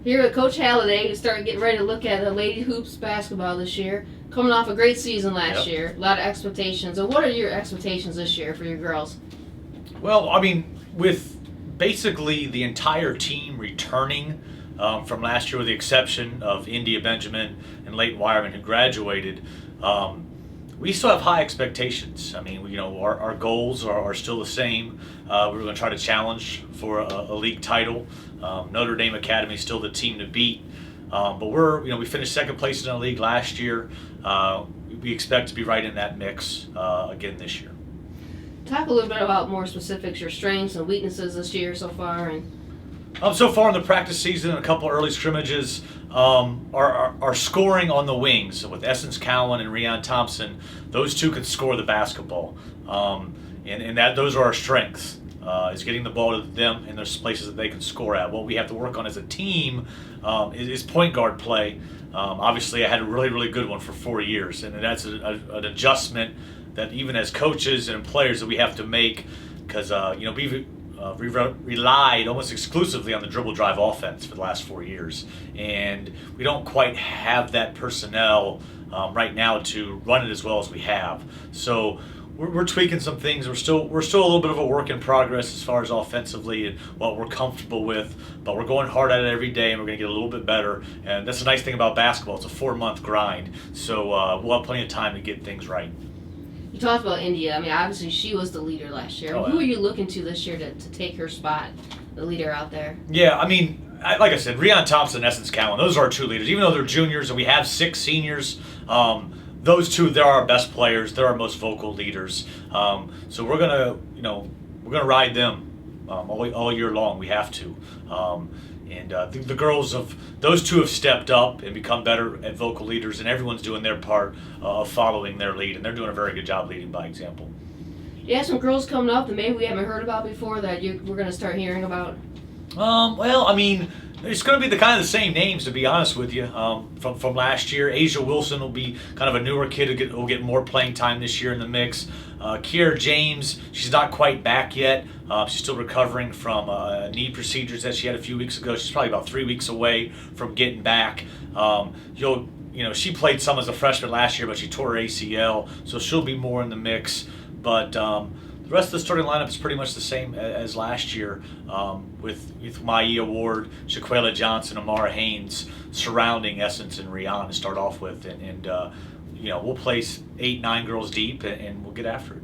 Here at Coach Halliday, we start getting ready to look at Lady Hoops basketball this year. Coming off a great season last year, a lot of expectations. So what are your expectations this year for your girls? Well, I mean, with basically the entire team returning from last year, with the exception of India Benjamin and Leighton Wireman, who graduated, we still have high expectations. I mean, our goals are still the same. We're going to try to challenge for a league title. Notre Dame Academy is still the team to beat. But we finished second place in our league last year. We expect to be right in that mix again this year. Talk a little bit about more specifics, your strengths and weaknesses this year so far. So far in the practice season, a couple early scrimmages, our scoring on the wings with Essence Cowan and Rian Thompson, those two can score the basketball, and those are our strengths. Is getting the ball to them and there's places that they can score at. What we have to work on as a team is point guard play. Obviously, I had a really, really good one for 4 years, and that's an adjustment that even as coaches and players that we have to make, because we've relied almost exclusively on the dribble drive offense for the last 4 years, and we don't quite have that personnel right now to run it as well as we have. So we're tweaking some things. We're still a little bit of a work in progress as far as offensively and what we're comfortable with, but we're going hard at it every day, and we're going to get a little bit better. And that's the nice thing about basketball. It's a 4-month grind, so we'll have plenty of time to get things right. You talked about India. I mean, obviously she was the leader last year. Who are you looking to this year to take her spot, the leader out there? Yeah, I mean, like I said, Rian Thompson and Essence Cowan, those are our two leaders. Even though they're juniors and we have 6 seniors, those two, they're our best players. They're our most vocal leaders. So we're gonna ride them all year long. We have to. The girls those two have stepped up and become better at vocal leaders, and everyone's doing their part of following their lead, and they're doing a very good job leading by example. You have some girls coming up that maybe we haven't heard about before that we're going to start hearing about. Well, I mean, it's going to be the kind of the same names, to be honest with you, from last year. Asia Wilson will be kind of a newer kid who will get more playing time this year in the mix. Kiera James, she's not quite back yet. She's still recovering from knee procedures that she had a few weeks ago. She's probably about 3 weeks away from getting back. She played some as a freshman last year, but she tore her ACL, so she'll be more in the mix. But the rest of the starting lineup is pretty much the same as last year, with Maia Ward, Shaquela Johnson, Amara Haynes surrounding Essence and Rian to start off with, and we'll place 8-9 girls deep, and we'll get after it.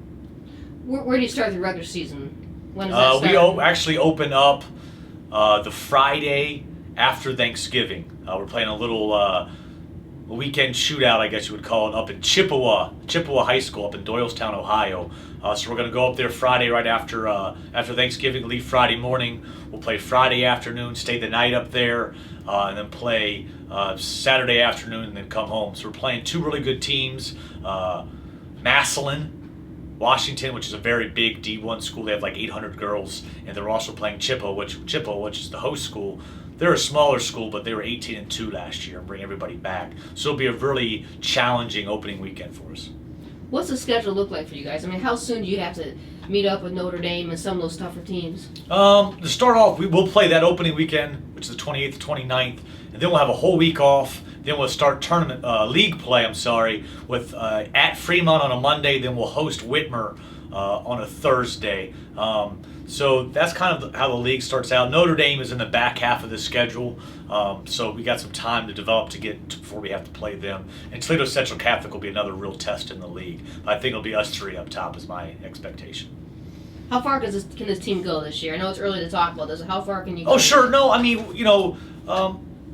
Where do you start the regular season? When does that start? We actually open up the Friday after Thanksgiving. We're playing a little weekend shootout, I guess you would call it, up in Chippewa High School up in Doylestown, Ohio. So we're going to go up there Friday right after Thanksgiving, leave Friday morning. We'll play Friday afternoon, stay the night up there, and then play Saturday afternoon and then come home. So we're playing 2 really good teams. Massillon, Washington, which is a very big D1 school. They have like 800 girls, and they're also playing Chippewa, which is the host school. They're a smaller school, but they were 18-2 last year and bring everybody back. So it'll be a really challenging opening weekend for us. What's the schedule look like for you guys? I mean, how soon do you have to meet up with Notre Dame and some of those tougher teams? To start off, we'll play that opening weekend, which is the 28th to 29th, and then we'll have a whole week off. Then we'll start league play, with at Fremont on a Monday. Then we'll host Whitmer on a Thursday. So that's kind of how the league starts out. Notre Dame is in the back half of the schedule, so we got some time to develop before we have to play them. And Toledo Central Catholic will be another real test in the league. I think it'll be us 3 up top is my expectation. How far can this team go this year? I know it's early to talk about this. How far can you go? Oh, sure. No, I mean,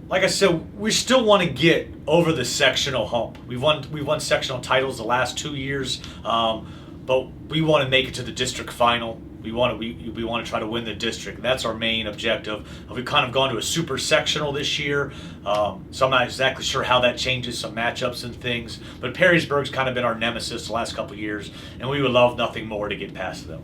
like I said, we still want to get over the sectional hump. We've won sectional titles the last 2 years, but we want to make it to the district final. We want to try to win the district. That's our main objective. We've kind of gone to a super sectional this year, so I'm not exactly sure how that changes some matchups and things. But Perrysburg's kind of been our nemesis the last couple of years, and we would love nothing more to get past them.